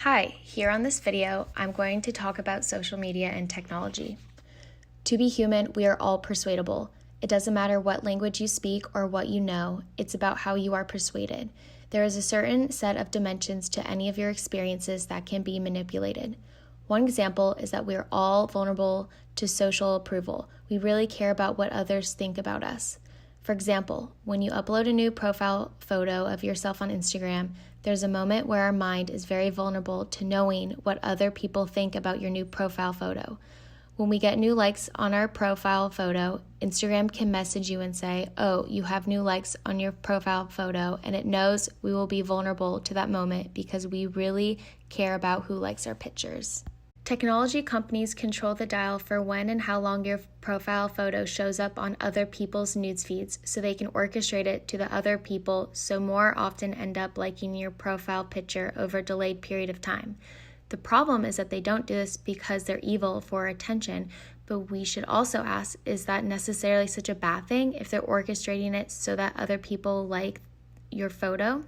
Hi, here on this video, I'm going to talk about social media and technology. To be human, we are all persuadable. It doesn't matter what language you speak or what you know, it's about how you are persuaded. There is a certain set of dimensions to any of your experiences that can be manipulated. One example is that we are all vulnerable to social approval. We really care about what others think about us. For example, when you upload a new profile photo of yourself on Instagram, there's a moment where our mind is very vulnerable to knowing what other people think about your new profile photo. When we get new likes on our profile photo, Instagram can message you and say, "Oh, you have new likes on your profile photo," and it knows we will be vulnerable to that moment because we really care about who likes our pictures. Technology companies control the dial for when and how long your profile photo shows up on other people's news feeds so they can orchestrate it to the other people so more often end up liking your profile picture over a delayed period of time. The problem is that they don't do this because they're evil for attention, but we should also ask, is that necessarily such a bad thing if they're orchestrating it so that other people like your photo?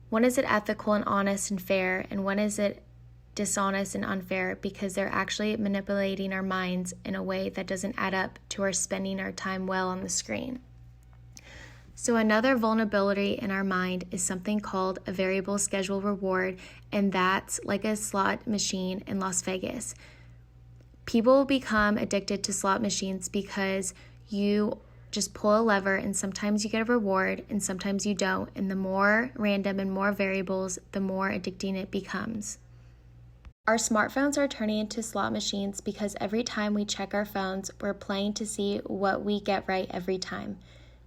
When is it ethical and honest and fair, and when is it dishonest and unfair because they're actually manipulating our minds in a way that doesn't add up to our spending our time well on the screen? So another vulnerability in our mind is something called a variable schedule reward, and that's like a slot machine in Las Vegas. People become addicted to slot machines because you just pull a lever and sometimes you get a reward and sometimes you don't, and the more random and more variables, the more addicting it becomes. Our smartphones are turning into slot machines because every time we check our phones, we're playing to see what we get right every time.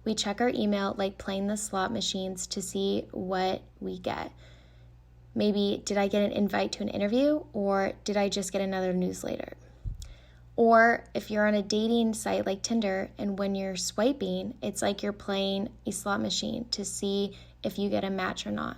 We check our email like playing the slot machines to see what we get. Maybe, did I get an invite to an interview, or did I just get another newsletter? Or if you're on a dating site like Tinder, and when you're swiping, it's like you're playing a slot machine to see if you get a match or not.